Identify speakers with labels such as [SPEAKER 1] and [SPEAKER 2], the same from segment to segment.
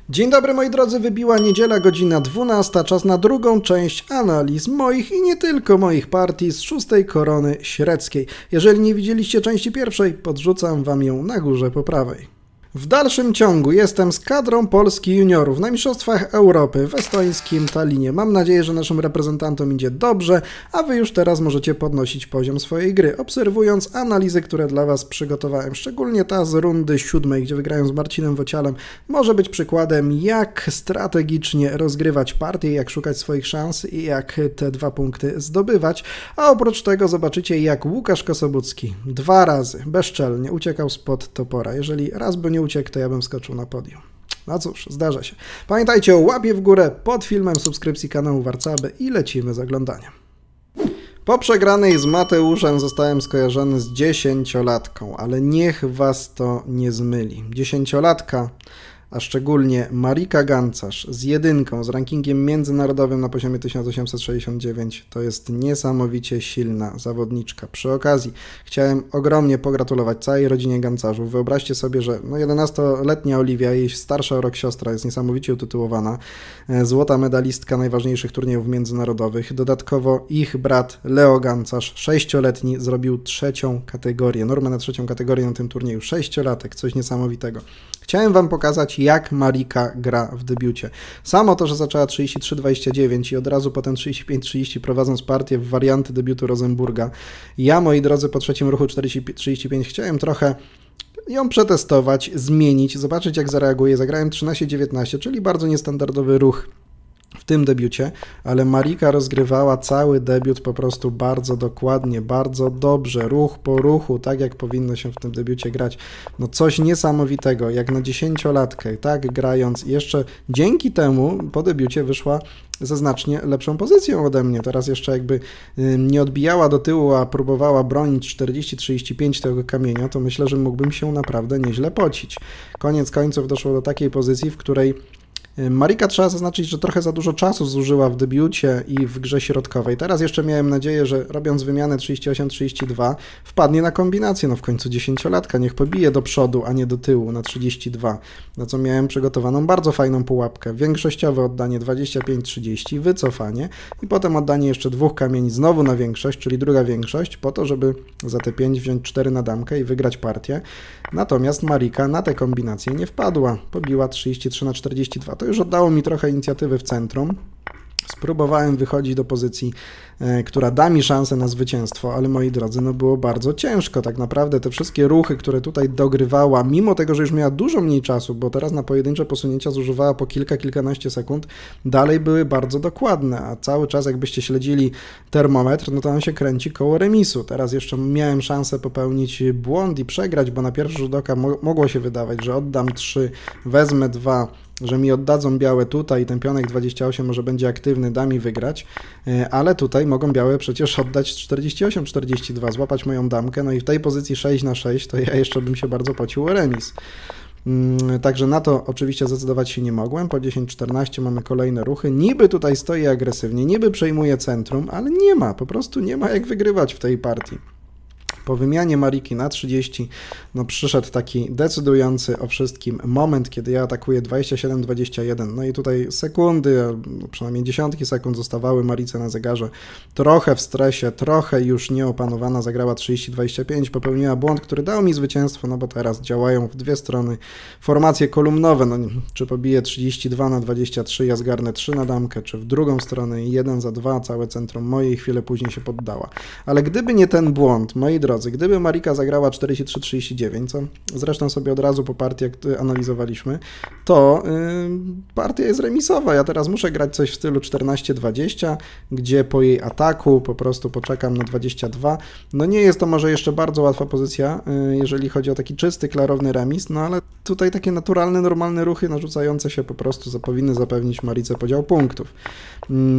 [SPEAKER 1] Dzień dobry moi drodzy, wybiła niedziela, godzina 12, czas na drugą część analiz moich i nie tylko moich partii z 6. Korony Średzkiej. Jeżeli nie widzieliście części pierwszej, podrzucam wam ją na górze po prawej. W dalszym ciągu jestem z kadrą Polski juniorów na Mistrzostwach Europy w estońskim Tallinie. Mam nadzieję, że naszym reprezentantom idzie dobrze, a wy już teraz możecie podnosić poziom swojej gry, obserwując analizy, które dla was przygotowałem. Szczególnie ta z rundy 7, gdzie wygrają z Marcinem Wocialem, może być przykładem, jak strategicznie rozgrywać partię, jak szukać swoich szans i jak te 2 punkty zdobywać. A oprócz tego zobaczycie, jak Łukasz Kosobucki 2 razy bezczelnie uciekał spod topora. Jeżeli raz by nie uciekł, to ja bym skoczył na podium. No cóż, zdarza się. Pamiętajcie o łapie w górę pod filmem, subskrypcji kanału Warcaby i lecimy z oglądaniem. Po przegranej z Mateuszem zostałem skojarzony z 10-latką, ale niech was to nie zmyli. 10-latka, a szczególnie Marika Gancarz z 1, z rankingiem międzynarodowym na poziomie 1869, to jest niesamowicie silna zawodniczka. Przy okazji chciałem ogromnie pogratulować całej rodzinie Gancarzów. Wyobraźcie sobie, że 11-letnia Oliwia, jej starsza o rok siostra, jest niesamowicie utytułowana, złota medalistka najważniejszych turniejów międzynarodowych. Dodatkowo ich brat Leo Gancarz, 6-letni, zrobił 3. kategorię, normę na 3. kategorię na tym turnieju. 6-latek, coś niesamowitego. Chciałem wam pokazać, jak Marika gra w debiucie. Samo to, że zaczęła 33-29 i od razu potem 35-30 prowadząc partię w warianty debiutu Rosenburga. Ja, moi drodzy, po trzecim ruchu 40-35 chciałem trochę ją przetestować, zmienić, zobaczyć jak zareaguje. Zagrałem 13-19, czyli bardzo niestandardowy ruch w tym debiucie, ale Marika rozgrywała cały debiut po prostu bardzo dokładnie, bardzo dobrze, ruch po ruchu, tak jak powinno się w tym debiucie grać. No coś niesamowitego, jak na 10-latkę, tak grając. I jeszcze dzięki temu po debiucie wyszła ze znacznie lepszą pozycją ode mnie. Teraz jeszcze jakby nie odbijała do tyłu, a próbowała bronić 40-35 tego kamienia, to myślę, że mógłbym się naprawdę nieźle pocić. Koniec końców doszło do takiej pozycji, w której Marika, trzeba zaznaczyć, że trochę za dużo czasu zużyła w debiucie i w grze środkowej. Teraz jeszcze miałem nadzieję, że robiąc wymianę 38-32 wpadnie na kombinację. No w końcu 10-latka, niech pobije do przodu, a nie do tyłu na 32. Na co miałem przygotowaną bardzo fajną pułapkę. Większościowe oddanie 25-30, wycofanie i potem oddanie jeszcze 2 kamieni znowu na większość, czyli druga większość, po to, żeby za te 5 wziąć 4 na damkę i wygrać partię. Natomiast Marika na tę kombinację nie wpadła. Pobiła 33-42. To już oddało mi trochę inicjatywy w centrum. Spróbowałem wychodzić do pozycji, która da mi szansę na zwycięstwo, ale moi drodzy, no było bardzo ciężko. Tak naprawdę te wszystkie ruchy, które tutaj dogrywała, mimo tego, że już miała dużo mniej czasu, bo teraz na pojedyncze posunięcia zużywała po kilkanaście sekund, dalej były bardzo dokładne, a cały czas jakbyście śledzili termometr, no to on się kręci koło remisu. Teraz jeszcze miałem szansę popełnić błąd i przegrać, bo na pierwszy rzut oka mogło się wydawać, że oddam 3, wezmę 2, że mi oddadzą białe tutaj i ten pionek 28 może będzie aktywny, da mi wygrać, ale tutaj mogą białe przecież oddać 48-42, złapać moją damkę, no i w tej pozycji 6-6 to ja jeszcze bym się bardzo pocił o remis. Także na to oczywiście zdecydować się nie mogłem. Po 10-14 mamy kolejne ruchy. Niby tutaj stoi agresywnie, niby przejmuje centrum, ale nie ma, po prostu nie ma jak wygrywać w tej partii. Po wymianie Mariki na 30, no przyszedł taki decydujący o wszystkim moment, kiedy ja atakuję 27-21, no i tutaj sekundy, przynajmniej dziesiątki sekund zostawały Marice na zegarze, trochę w stresie, trochę już nieopanowana, zagrała 30-25, popełniła błąd, który dał mi zwycięstwo, no bo teraz działają w 2 strony formacje kolumnowe, no czy pobiję 32-23, ja zgarnę 3 na damkę, czy w drugą stronę 1-2, całe centrum moje i chwilę później się poddała. Ale gdyby nie ten błąd, moi drodzy, gdyby Marika zagrała 43-39, co zresztą sobie od razu po partii, jak analizowaliśmy, to partia jest remisowa. Ja teraz muszę grać coś w stylu 14-20, gdzie po jej ataku po prostu poczekam na 22. No nie jest to może jeszcze bardzo łatwa pozycja, jeżeli chodzi o taki czysty, klarowny remis, no ale tutaj takie naturalne, normalne ruchy narzucające się po prostu powinny zapewnić Marice podział punktów.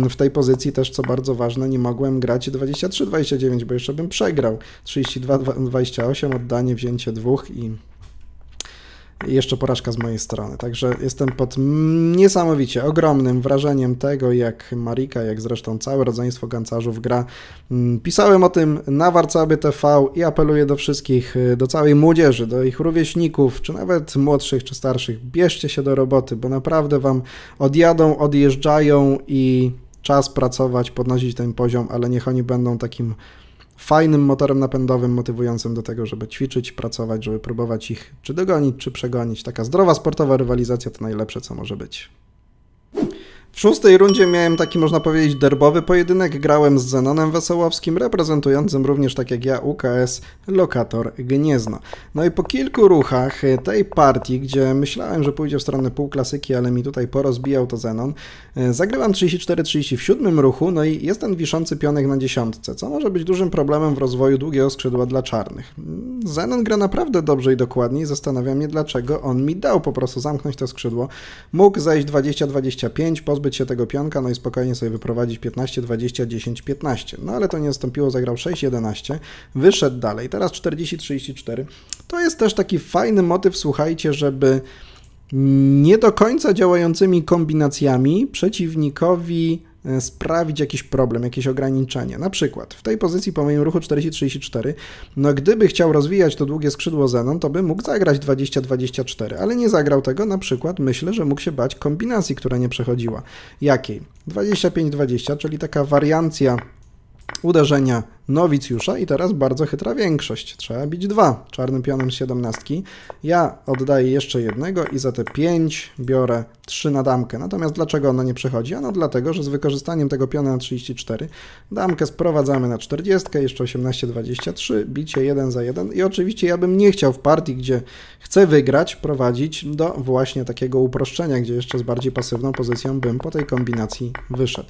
[SPEAKER 1] W tej pozycji też, co bardzo ważne, nie mogłem grać 23-29, bo jeszcze bym przegrał. 32-28, oddanie, wzięcie 2 i i jeszcze porażka z mojej strony. Także jestem pod niesamowicie ogromnym wrażeniem tego, jak Marika, jak zresztą całe rodzeństwo gancarzów gra. Pisałem o tym na Warcaby TV i apeluję do wszystkich, do całej młodzieży, do ich rówieśników, czy nawet młodszych, czy starszych. Bierzcie się do roboty, bo naprawdę wam odjadą, odjeżdżają i czas pracować, podnosić ten poziom, ale niech oni będą takim fajnym motorem napędowym, motywującym do tego, żeby ćwiczyć, pracować, żeby próbować ich czy dogonić, czy przegonić. Taka zdrowa, sportowa rywalizacja to najlepsze, co może być. W szóstej rundzie miałem taki, można powiedzieć, derbowy pojedynek. Grałem z Zenonem Wesołowskim, reprezentującym również, tak jak ja, UKS Lokator Gniezno. No i po kilku ruchach tej partii, gdzie myślałem, że pójdzie w stronę półklasyki, ale mi tutaj porozbijał to Zenon, zagrywam 34-30 w siódmym ruchu, no i jest ten wiszący pionek na dziesiątce, co może być dużym problemem w rozwoju długiego skrzydła dla czarnych. Zenon gra naprawdę dobrze i dokładnie i zastanawiam się, dlaczego on mi dał po prostu zamknąć to skrzydło. Mógł zejść 20-25, pozbyć się tego pionka, no i spokojnie sobie wyprowadzić 15-20, 10-15. No ale to nie nastąpiło, zagrał 6-11, wyszedł dalej. Teraz 40-34. To jest też taki fajny motyw, słuchajcie, żeby nie do końca działającymi kombinacjami przeciwnikowi sprawić jakiś problem, jakieś ograniczenie. Na przykład w tej pozycji po moim ruchu 40-34, no gdyby chciał rozwijać to długie skrzydło Zenon, to by mógł zagrać 20-24, ale nie zagrał tego, na przykład myślę, że mógł się bać kombinacji, która nie przechodziła. Jakiej? 25-20, czyli taka wariancja uderzenia nowicjusza i teraz bardzo chytra większość. Trzeba bić 2 czarnym pionem z 17. Ja oddaję jeszcze jednego i za te 5 biorę 3 na damkę. Natomiast dlaczego ona nie przechodzi? Ano dlatego, że z wykorzystaniem tego piona na 34 damkę sprowadzamy na 40, jeszcze 18-23, bicie 1 za 1 i oczywiście ja bym nie chciał w partii, gdzie chcę wygrać, prowadzić do właśnie takiego uproszczenia, gdzie jeszcze z bardziej pasywną pozycją bym po tej kombinacji wyszedł.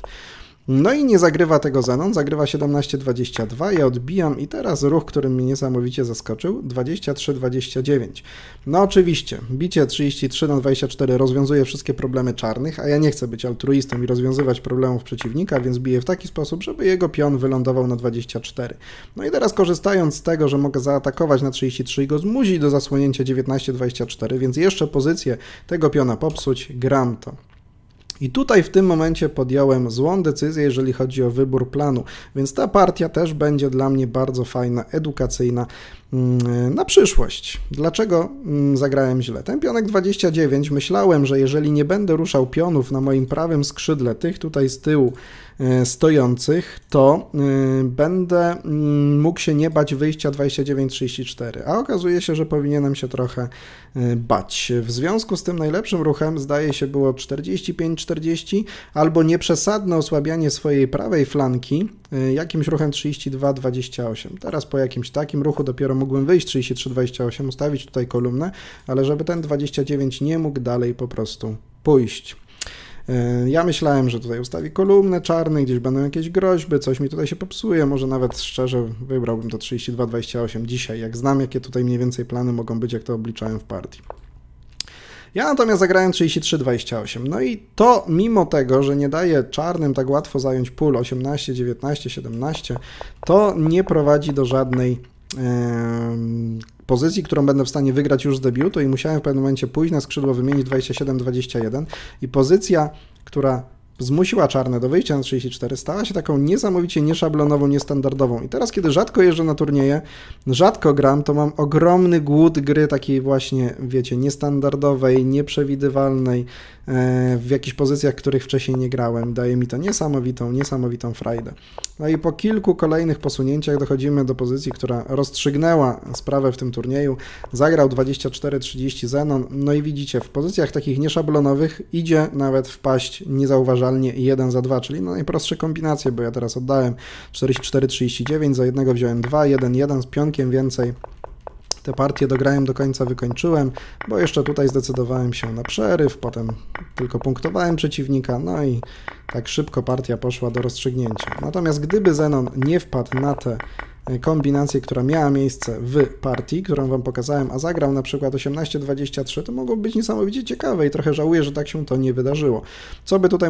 [SPEAKER 1] No i nie zagrywa tego Zenon, zagrywa 17-22, ja odbijam i teraz ruch, który mnie niesamowicie zaskoczył, 23-29. No oczywiście, bicie 33-24 rozwiązuje wszystkie problemy czarnych, a ja nie chcę być altruistą i rozwiązywać problemów przeciwnika, więc biję w taki sposób, żeby jego pion wylądował na 24. No i teraz korzystając z tego, że mogę zaatakować na 33 i go zmusić do zasłonięcia 19-24, więc jeszcze pozycję tego piona popsuć, gram to. I tutaj w tym momencie podjąłem złą decyzję, jeżeli chodzi o wybór planu, więc ta partia też będzie dla mnie bardzo fajna, edukacyjna na przyszłość. Dlaczego zagrałem źle? Ten pionek 29, myślałem, że jeżeli nie będę ruszał pionów na moim prawym skrzydle, tych tutaj z tyłu stojących, to będę mógł się nie bać wyjścia 29-34, a okazuje się, że powinienem się trochę bać. W związku z tym najlepszym ruchem zdaje się było 45-40 albo nieprzesadne osłabianie swojej prawej flanki jakimś ruchem 32-28. Teraz po jakimś takim ruchu dopiero mógłbym wyjść 33-28, ustawić tutaj kolumnę, ale żeby ten 29 nie mógł dalej po prostu pójść. Ja myślałem, że tutaj ustawi kolumnę czarny, gdzieś będą jakieś groźby, coś mi tutaj się popsuje, może nawet szczerze wybrałbym to 32-28 dzisiaj, jak znam, jakie tutaj mniej więcej plany mogą być, jak to obliczałem w partii. Ja natomiast zagrałem 33-28, no i to mimo tego, że nie daje czarnym tak łatwo zająć pól 18, 19, 17, to nie prowadzi do żadnej pozycji, którą będę w stanie wygrać już z debiutu i musiałem w pewnym momencie pójść na skrzydło, wymienić 27-21 i pozycja, która zmusiła czarne do wyjścia na 34, stała się taką niesamowicie nieszablonową, niestandardową. I teraz, kiedy rzadko jeżdżę na turnieje, rzadko gram, to mam ogromny głód gry takiej właśnie, wiecie, niestandardowej, nieprzewidywalnej, w jakichś pozycjach, których wcześniej nie grałem. Daje mi to niesamowitą frajdę. No i po kilku kolejnych posunięciach dochodzimy do pozycji, która rozstrzygnęła sprawę w tym turnieju. Zagrał 24-30 Zenon, no i widzicie, w pozycjach takich nieszablonowych idzie nawet wpaść niezauważalnie 1 za 2, czyli no najprostsze kombinacje, bo ja teraz oddałem 44-39, za jednego wziąłem 2, 1-1 z pionkiem więcej. Tę partię dograłem do końca, wykończyłem, bo jeszcze tutaj zdecydowałem się na przeryw, potem tylko punktowałem przeciwnika, no i tak szybko partia poszła do rozstrzygnięcia. Natomiast gdyby Zenon nie wpadł na tę kombinację, która miała miejsce w partii, którą wam pokazałem, a zagrał na przykład 18-23, to mogło być niesamowicie ciekawe i trochę żałuję, że tak się to nie wydarzyło. Co by tutaj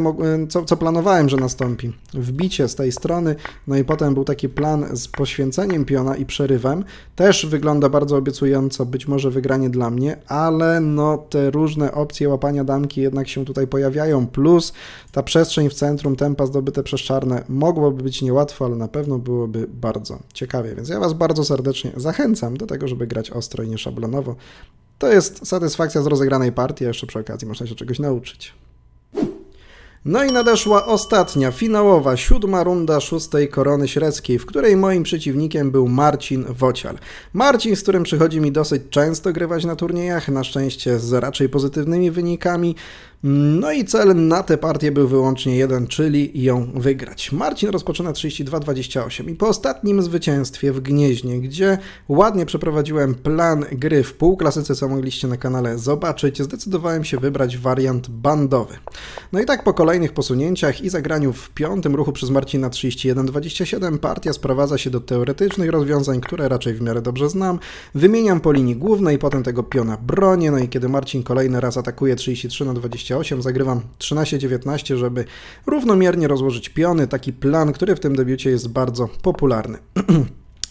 [SPEAKER 1] co planowałem, że nastąpi? Wbicie z tej strony, no i potem był taki plan z poświęceniem piona i przerywem. Też wygląda bardzo obiecująco, być może wygranie dla mnie, ale no te różne opcje łapania damki jednak się tutaj pojawiają, plus ta przestrzeń w centrum, tempa zdobyte przez czarne mogłoby być niełatwo, ale na pewno byłoby bardzo ciekawie, więc ja was bardzo serdecznie zachęcam do tego, żeby grać ostro i nieszablonowo. To jest satysfakcja z rozegranej partii, a jeszcze przy okazji można się czegoś nauczyć. No i nadeszła ostatnia, finałowa, 7. runda 6. Korony Średzkiej, w której moim przeciwnikiem był Marcin Wocial. Marcin, z którym przychodzi mi dosyć często grywać na turniejach, na szczęście z raczej pozytywnymi wynikami. No i cel na tę partię był wyłącznie jeden, czyli ją wygrać. Marcin rozpoczyna 32-28 i po ostatnim zwycięstwie w Gnieźnie, gdzie ładnie przeprowadziłem plan gry w półklasyce, co mogliście na kanale zobaczyć, zdecydowałem się wybrać wariant bandowy. No i tak po kolejnych posunięciach i zagraniu w 5. ruchu przez Marcina 31-27 partia sprowadza się do teoretycznych rozwiązań, które raczej w miarę dobrze znam. Wymieniam po linii głównej, potem tego piona bronię, no i kiedy Marcin kolejny raz atakuje 33-28, zagrywam 13-19, żeby równomiernie rozłożyć piony. Taki plan, który w tym debiucie jest bardzo popularny.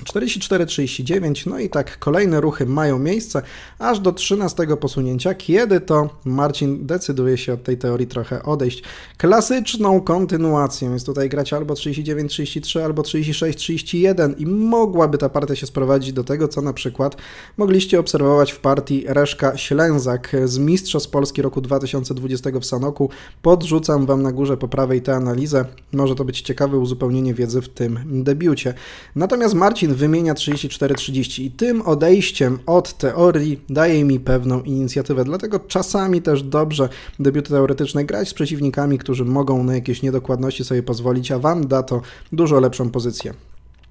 [SPEAKER 1] 44-39, no i tak kolejne ruchy mają miejsce aż do 13 posunięcia, kiedy to Marcin decyduje się od tej teorii trochę odejść. Klasyczną kontynuacją jest tutaj grać albo 39-33, albo 36-31 i mogłaby ta partia się sprowadzić do tego, co na przykład mogliście obserwować w partii Reszka-Ślęzak z Mistrzostw Polski roku 2020 w Sanoku. Podrzucam wam na górze po prawej tę analizę. Może to być ciekawe uzupełnienie wiedzy w tym debiucie. Natomiast Marcin wymienia 34-30 i tym odejściem od teorii daje mi pewną inicjatywę, dlatego czasami też dobrze debiuty teoretyczne grać z przeciwnikami, którzy mogą na jakieś niedokładności sobie pozwolić, a wam da to dużo lepszą pozycję.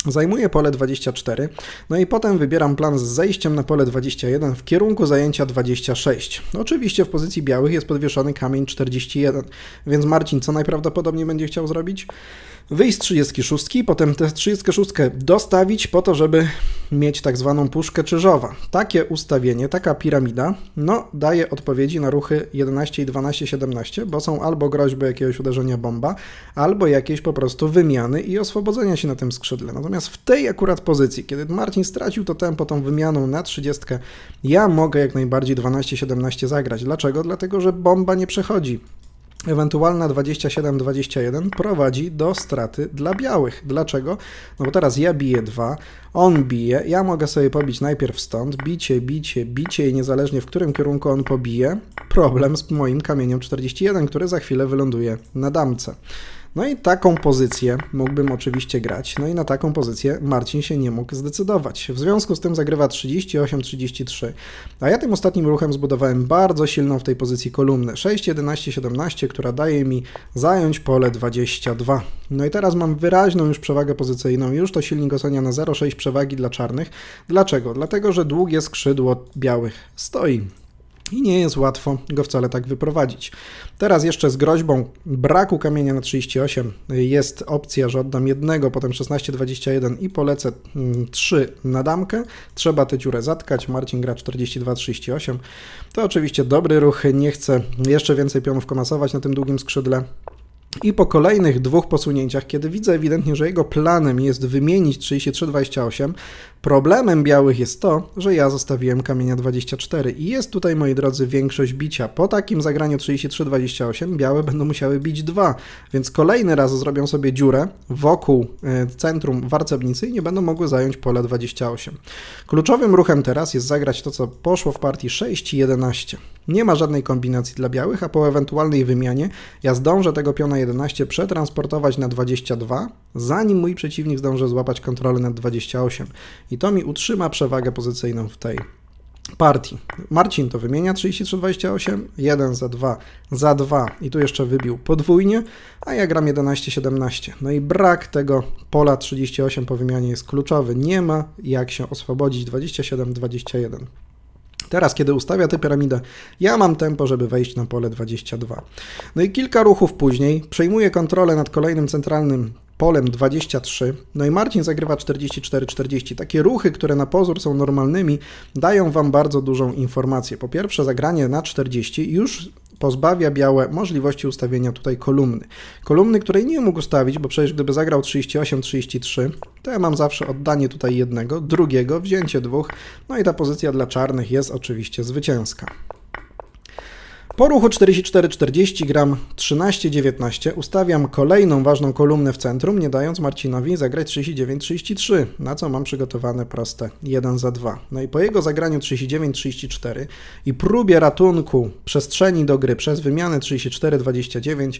[SPEAKER 1] Zajmuję pole 24, no i potem wybieram plan z zejściem na pole 21 w kierunku zajęcia 26. Oczywiście w pozycji białych jest podwieszony kamień 41, więc Marcin co najprawdopodobniej będzie chciał zrobić? Wyjść z 36, potem tę 36 dostawić po to, żeby mieć tak zwaną puszkę krzyżowa. Takie ustawienie, taka piramida, no daje odpowiedzi na ruchy 11 i 12, 17, bo są albo groźby jakiegoś uderzenia bomba, albo jakieś po prostu wymiany i oswobodzenia się na tym skrzydle. Natomiast w tej akurat pozycji, kiedy Marcin stracił to tempo tą wymianą na 30, ja mogę jak najbardziej 12-17 zagrać. Dlaczego? Dlatego, że bomba nie przechodzi. Ewentualna 27-21 prowadzi do straty dla białych. Dlaczego? No bo teraz ja biję 2, on bije, ja mogę sobie pobić najpierw stąd, bicie, bicie, bicie i niezależnie w którym kierunku on pobije, problem z moim kamieniem 41, który za chwilę wyląduje na damce. No i taką pozycję mógłbym oczywiście grać, no i na taką pozycję Marcin się nie mógł zdecydować. W związku z tym zagrywa 38-33, a ja tym ostatnim ruchem zbudowałem bardzo silną w tej pozycji kolumnę 6-11-17, która daje mi zająć pole 22. No i teraz mam wyraźną już przewagę pozycyjną, już to silnik ocenia na 0,6 przewagi dla czarnych. Dlaczego? Dlatego, że długie skrzydło białych stoi. I nie jest łatwo go wcale tak wyprowadzić. Teraz jeszcze z groźbą braku kamienia na 38 jest opcja, że oddam jednego, potem 16-21 i polecę 3 na damkę. Trzeba tę dziurę zatkać. Marcin gra 42-38. To oczywiście dobry ruch. Nie chcę jeszcze więcej pionów komasować na tym długim skrzydle. I po kolejnych 2 posunięciach, kiedy widzę ewidentnie, że jego planem jest wymienić 33-28, problemem białych jest to, że ja zostawiłem kamienia 24 i jest tutaj, moi drodzy, większość bicia. Po takim zagraniu 33-28 białe będą musiały bić 2, więc kolejny raz zrobią sobie dziurę wokół centrum warcebnicy i nie będą mogły zająć pole 28. Kluczowym ruchem teraz jest zagrać to, co poszło w partii 6-11. Nie ma żadnej kombinacji dla białych, a po ewentualnej wymianie ja zdążę tego piona 11 przetransportować na 22, zanim mój przeciwnik zdąży złapać kontrolę nad 28. I to mi utrzyma przewagę pozycyjną w tej partii. Marcin to wymienia 33-28, 1 za 2 i tu jeszcze wybił podwójnie, a ja gram 11-17. No i brak tego pola 38 po wymianie jest kluczowy. Nie ma jak się oswobodzić 27-21. Teraz, kiedy ustawia tę piramidę, ja mam tempo, żeby wejść na pole 22. No i kilka ruchów później przejmuję kontrolę nad kolejnym centralnym polem 23, no i Marcin zagrywa 44-40. Takie ruchy, które na pozór są normalnymi, dają wam bardzo dużą informację. Po pierwsze, zagranie na 40 już pozbawia białe możliwości ustawienia tutaj kolumny. Kolumny, której nie mógł ustawić, bo przecież gdyby zagrał 38-33, to ja mam zawsze oddanie tutaj jednego, drugiego, wzięcie dwóch, no i ta pozycja dla czarnych jest oczywiście zwycięska. Po ruchu 44-40 gram 13-19 ustawiam kolejną ważną kolumnę w centrum, nie dając Marcinowi zagrać 39-33, na co mam przygotowane proste 1 za 2. No i po jego zagraniu 39-34 i próbie ratunku przestrzeni do gry przez wymianę 34-29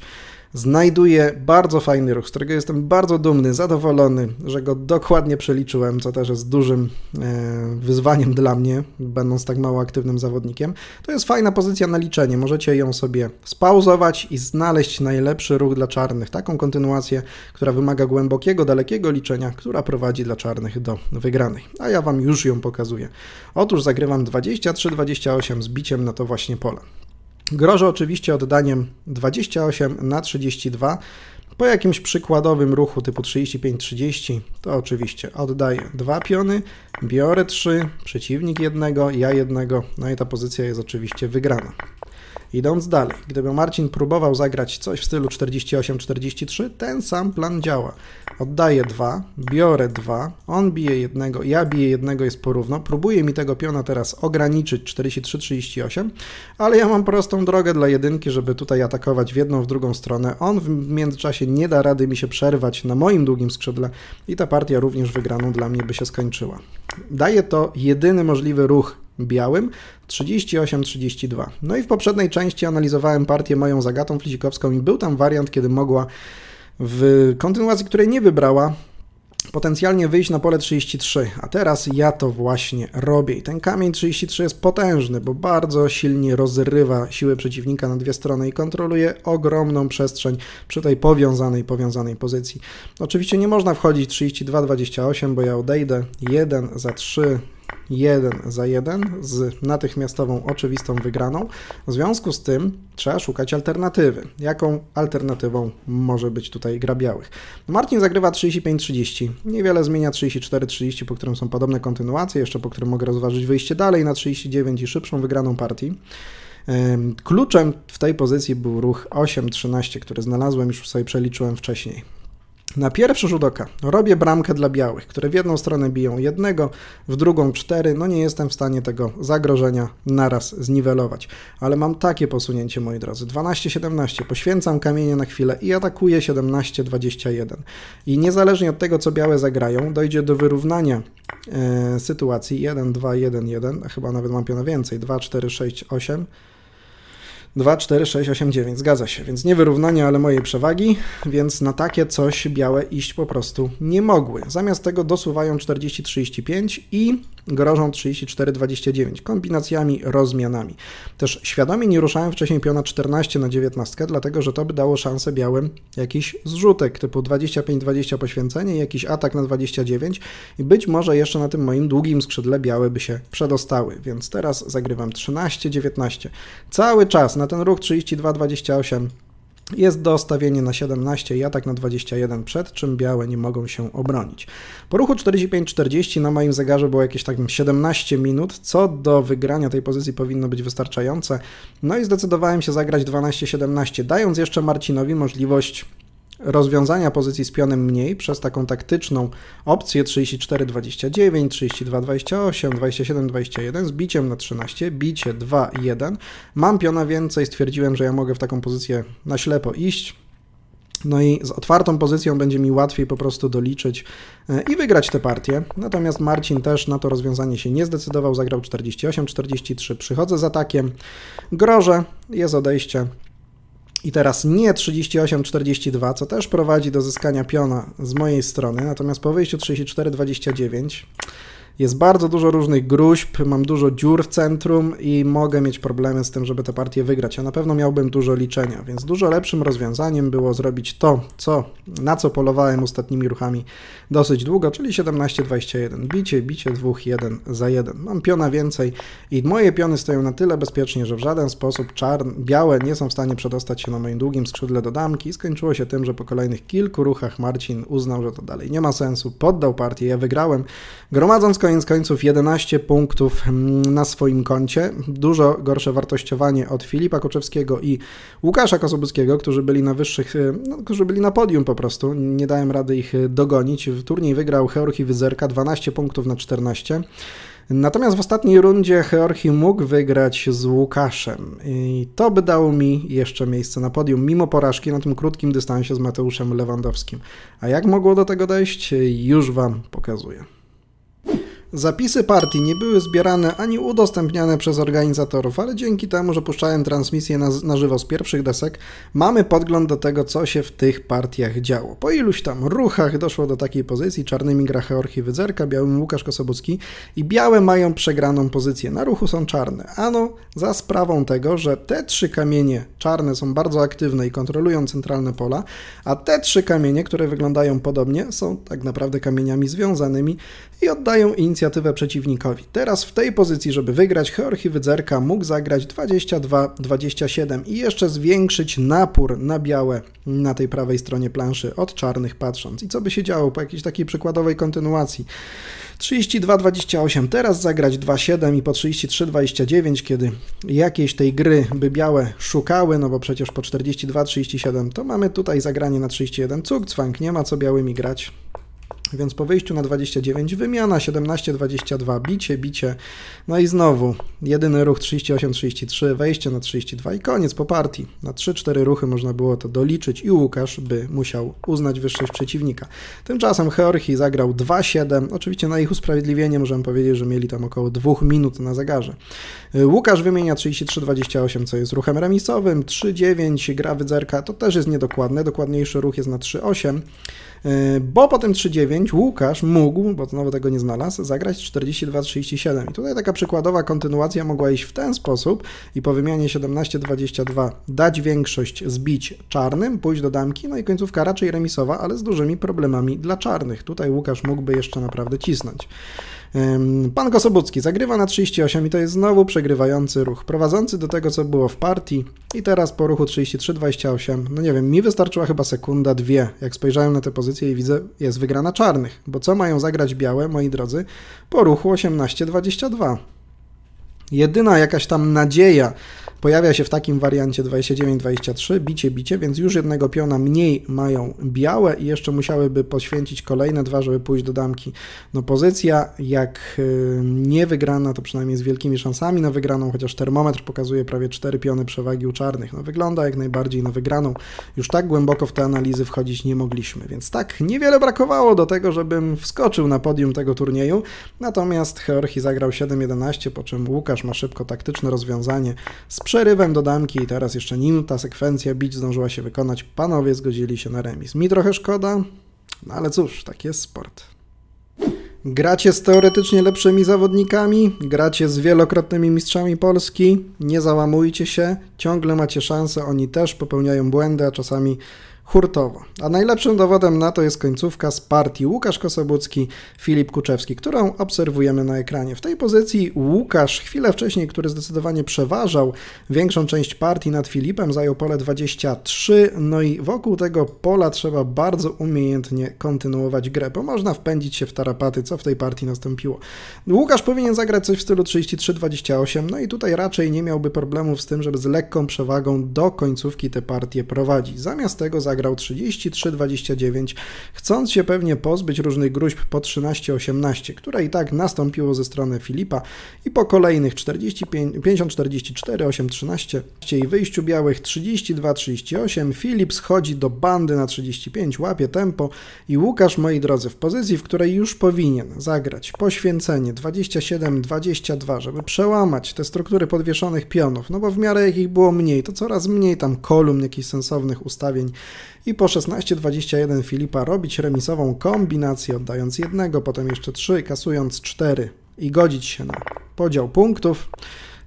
[SPEAKER 1] znajduję bardzo fajny ruch, z którego jestem bardzo dumny, zadowolony, że go dokładnie przeliczyłem, co też jest dużym wyzwaniem dla mnie, będąc tak mało aktywnym zawodnikiem. To jest fajna pozycja na liczenie, możecie ją sobie spauzować i znaleźć najlepszy ruch dla czarnych, taką kontynuację, która wymaga głębokiego, dalekiego liczenia, która prowadzi dla czarnych do wygranej, a ja wam już ją pokazuję. Otóż zagrywam 23-28 z biciem na to właśnie pole. Grożę oczywiście oddaniem 28-32. Po jakimś przykładowym ruchu typu 35-30 to oczywiście oddaję 2 piony, biorę 3, przeciwnik jednego, ja jednego, no i ta pozycja jest oczywiście wygrana. Idąc dalej, gdyby Marcin próbował zagrać coś w stylu 48-43, ten sam plan działa. Oddaję 2, biorę 2, on bije jednego, ja biję jednego, jest porówno. Próbuje mi tego piona teraz ograniczyć 43-38, ale ja mam prostą drogę dla jedynki, żeby tutaj atakować w jedną, w drugą stronę. On w międzyczasie nie da rady mi się przerwać na moim długim skrzydle i ta partia również wygraną dla mnie by się skończyła. Daje to jedyny możliwy ruch białym 38-32. No i w poprzedniej części analizowałem partię moją z Agatą Flisikowską i był tam wariant, kiedy mogła w kontynuacji, której nie wybrała, potencjalnie wyjść na pole 33, a teraz ja to właśnie robię. I ten kamień 33 jest potężny, bo bardzo silnie rozrywa siły przeciwnika na dwie strony i kontroluje ogromną przestrzeń przy tej powiązanej pozycji. Oczywiście nie można wchodzić 32-28, bo ja odejdę 1 za 3, 1 za 1 z natychmiastową oczywistą wygraną. W związku z tym trzeba szukać alternatywy. Jaką alternatywą może być tutaj gra białych? Marcin zagrywa 35-30. Niewiele zmienia 34-30, po którym są podobne kontynuacje, jeszcze po którym mogę rozważyć wyjście dalej na 39 i szybszą wygraną partii. Kluczem w tej pozycji był ruch 8-13, który znalazłem, już sobie przeliczyłem wcześniej. Na pierwszy rzut oka robię bramkę dla białych, które w jedną stronę biją jednego, w drugą 4. No nie jestem w stanie tego zagrożenia naraz zniwelować. Ale mam takie posunięcie, moi drodzy. 12-17. Poświęcam kamienie na chwilę i atakuję 17-21. I niezależnie od tego, co białe zagrają, dojdzie do wyrównania sytuacji 1, 2, 1, 1. Chyba nawet mam piona więcej. 2, 4, 6, 8. 2, 4, 6, 8, 9. Zgadza się, więc nie wyrównania, ale mojej przewagi, więc na takie coś białe iść po prostu nie mogły. Zamiast tego dosuwają 40-35 i grożą 34-29 kombinacjami, rozmianami. Też świadomie nie ruszałem wcześniej piona 14 na 19, dlatego że to by dało szansę białym jakiś zrzutek typu 25-20 poświęcenie, jakiś atak na 29 i być może jeszcze na tym moim długim skrzydle białe by się przedostały, więc teraz zagrywam 13-19. Cały czas na ten ruch 32-28 jest dostawienie na 17 i atak na 21, przed czym białe nie mogą się obronić. Po ruchu 45-40 na moim zegarze było jakieś tak 17 minut, co do wygrania tej pozycji powinno być wystarczające. No i zdecydowałem się zagrać 12-17, dając jeszcze Marcinowi możliwość rozwiązania pozycji z pionem mniej przez taką taktyczną opcję 34-29, 32-28, 27-21 z biciem na 13, bicie 2-1. Mam piona więcej, stwierdziłem, że ja mogę w taką pozycję na ślepo iść. No i z otwartą pozycją będzie mi łatwiej po prostu doliczyć i wygrać tę partię. Natomiast Marcin też na to rozwiązanie się nie zdecydował, zagrał 48-43, przychodzę z atakiem, grożę, jest odejście. I teraz nie 38-42, co też prowadzi do zyskania piona z mojej strony, natomiast po wyjściu 34-29 Jest bardzo dużo różnych gruźb, mam dużo dziur w centrum i mogę mieć problemy z tym, żeby tę partię wygrać. Ja na pewno miałbym dużo liczenia, więc dużo lepszym rozwiązaniem było zrobić to, na co polowałem ostatnimi ruchami dosyć długo, czyli 17-21. Bicie, dwóch, 1 za 1. Mam piona więcej i moje piony stoją na tyle bezpiecznie, że w żaden sposób białe nie są w stanie przedostać się na moim długim skrzydle do damki i skończyło się tym, że po kolejnych kilku ruchach Marcin uznał, że to dalej nie ma sensu, poddał partię, ja wygrałem, gromadząc koniec końców 11 punktów na swoim koncie. Dużo gorsze wartościowanie od Filipa Kuczewskiego i Łukasza Kosobuckiego, którzy byli na którzy byli na podium po prostu. Nie dałem rady ich dogonić. W turniej wygrał Georgi Wyzerka 12 punktów na 14. Natomiast w ostatniej rundzie Georgi mógł wygrać z Łukaszem i to by dało mi jeszcze miejsce na podium, mimo porażki na tym krótkim dystansie z Mateuszem Lewandowskim. A jak mogło do tego dojść? Już Wam pokazuję. Zapisy partii nie były zbierane ani udostępniane przez organizatorów, ale dzięki temu, że puszczałem transmisję na żywo z pierwszych desek, mamy podgląd do tego, co się w tych partiach działo. Po iluś tam ruchach doszło do takiej pozycji, czarnymi gra Georgi Wyzerka, białym Łukasz Kosobucki i białe mają przegraną pozycję. Na ruchu są czarne. Ano za sprawą tego, że te 3 kamienie czarne są bardzo aktywne i kontrolują centralne pola, a te 3 kamienie, które wyglądają podobnie, są tak naprawdę kamieniami związanymi i oddają inicjatywę przeciwnikowi. Teraz w tej pozycji, żeby wygrać, Georgi Wyzerka mógł zagrać 22-27 i jeszcze zwiększyć napór na białe na tej prawej stronie planszy od czarnych patrząc. I co by się działo po jakiejś takiej przykładowej kontynuacji? 32-28, teraz zagrać 2-7 i po 33-29, kiedy jakieś tej gry by białe szukały, no bo przecież po 42-37 to mamy tutaj zagranie na 31, cuk-cwank, nie ma co białymi grać. Więc po wyjściu na 29 wymiana 17-22, bicie, no i znowu jedyny ruch 38-33, wejście na 32 i koniec po partii. Na 3-4 ruchy można było to doliczyć i Łukasz by musiał uznać wyższość przeciwnika. Tymczasem Georgi zagrał 2-7, oczywiście na ich usprawiedliwienie możemy powiedzieć, że mieli tam około 2 minut na zegarze. Łukasz wymienia 33-28, co jest ruchem remisowym, 3-9 gra Wyzerka, to też jest niedokładne, dokładniejszy ruch jest na 3-8, bo po tym 3-9 Łukasz mógł, bo znowu tego nie znalazł, zagrać 42-37. I tutaj taka przykładowa kontynuacja mogła iść w ten sposób i po wymianie 17-22 dać większość, zbić czarnym, pójść do damki, no i końcówka raczej remisowa, ale z dużymi problemami dla czarnych. Tutaj Łukasz mógłby jeszcze naprawdę cisnąć. Pan Kosobucki zagrywa na 38 i to jest znowu przegrywający ruch, prowadzący do tego, co było w partii i teraz po ruchu 33-28, no nie wiem, mi wystarczyła chyba sekunda, 2, jak spojrzałem na tę pozycję i widzę, jest wygrana czarnych, bo co mają zagrać białe, moi drodzy, po ruchu 18-22. Jedyna jakaś tam nadzieja pojawia się w takim wariancie 29-23, bicie, więc już jednego piona mniej mają białe i jeszcze musiałyby poświęcić kolejne 2, żeby pójść do damki. No pozycja jak nie wygrana, to przynajmniej z wielkimi szansami na wygraną, chociaż termometr pokazuje prawie 4 piony przewagi u czarnych. No wygląda jak najbardziej na wygraną. Już tak głęboko w te analizy wchodzić nie mogliśmy, więc tak niewiele brakowało do tego, żebym wskoczył na podium tego turnieju. Natomiast Georgi zagrał 7-11, po czym Łukasz ma szybko taktyczne rozwiązanie z przerywem do damki i teraz jeszcze nim ta sekwencja bić zdążyła się wykonać, panowie zgodzili się na remis. Mi trochę szkoda, no ale cóż, tak jest sport. Gracie z teoretycznie lepszymi zawodnikami, gracie z wielokrotnymi mistrzami Polski, nie załamujcie się, ciągle macie szansę, oni też popełniają błędy, a czasami hurtowo. A najlepszym dowodem na to jest końcówka z partii Łukasz Kosobucki, Filip Kuczewski, którą obserwujemy na ekranie. W tej pozycji Łukasz chwilę wcześniej, który zdecydowanie przeważał większą część partii nad Filipem, zajął pole 23, no i wokół tego pola trzeba bardzo umiejętnie kontynuować grę, bo można wpędzić się w tarapaty, co w tej partii nastąpiło. Łukasz powinien zagrać coś w stylu 33-28, no i tutaj raczej nie miałby problemów z tym, żeby z lekką przewagą do końcówki tę partię prowadzić. Zamiast tego zagrał 33-29, chcąc się pewnie pozbyć różnych gruźb po 13-18, które i tak nastąpiło ze strony Filipa i po kolejnych 50-44, 8-13 i wyjściu białych 32-38, Filip schodzi do bandy na 35, łapie tempo i Łukasz, moi drodzy, w pozycji, w której już powinien zagrać poświęcenie 27-22, żeby przełamać te struktury podwieszonych pionów, no bo w miarę jak ich było mniej, to coraz mniej tam kolumn, jakichś sensownych ustawień i po 16-21 Filipa robić remisową kombinację, oddając jednego, potem jeszcze 3, kasując 4 i godzić się na podział punktów,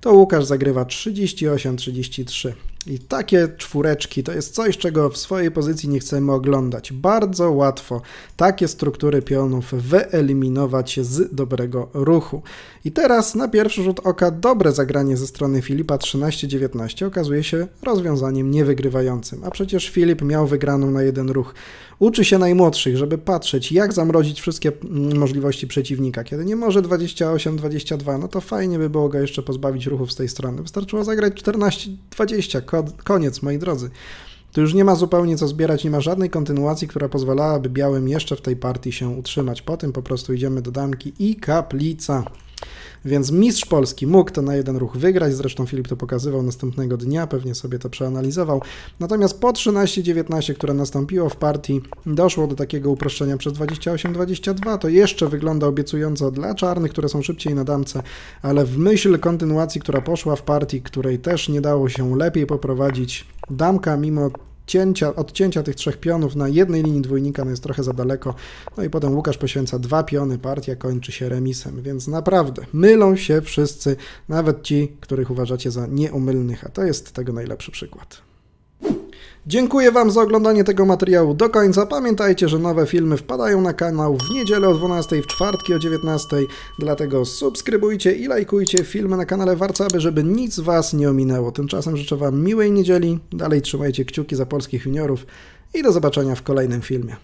[SPEAKER 1] to Łukasz zagrywa 38-33. I takie czwóreczki to jest coś, czego w swojej pozycji nie chcemy oglądać. Bardzo łatwo takie struktury pionów wyeliminować z dobrego ruchu. I teraz na pierwszy rzut oka dobre zagranie ze strony Filipa 13-19 okazuje się rozwiązaniem niewygrywającym. A przecież Filip miał wygraną na jeden ruch. Uczy się najmłodszych, żeby patrzeć, jak zamrozić wszystkie możliwości przeciwnika. Kiedy nie może 28-22, no to fajnie by było go jeszcze pozbawić ruchów z tej strony. Wystarczyło zagrać 14-20, koniec, moi drodzy. Tu już nie ma zupełnie co zbierać, nie ma żadnej kontynuacji, która pozwalałaby białym jeszcze w tej partii się utrzymać. Po tym po prostu idziemy do damki i kaplica. Więc mistrz Polski mógł to na jeden ruch wygrać, zresztą Filip to pokazywał następnego dnia, pewnie sobie to przeanalizował. Natomiast po 13-19, które nastąpiło w partii, doszło do takiego uproszczenia przez 28-22, to jeszcze wygląda obiecująco dla czarnych, które są szybciej na damce, ale w myśl kontynuacji, która poszła w partii, której też nie dało się lepiej poprowadzić, damka mimo odcięcia tych 3 pionów na jednej linii dwójnika no jest trochę za daleko, no i potem Łukasz poświęca 2 piony, partia kończy się remisem, więc naprawdę mylą się wszyscy, nawet ci, których uważacie za nieumylnych, a to jest tego najlepszy przykład. Dziękuję Wam za oglądanie tego materiału do końca. Pamiętajcie, że nowe filmy wpadają na kanał w niedzielę o 12, w czwartki o 19, dlatego subskrybujcie i lajkujcie filmy na kanale Warcaby, żeby nic Was nie ominęło. Tymczasem życzę Wam miłej niedzieli, dalej trzymajcie kciuki za polskich juniorów i do zobaczenia w kolejnym filmie.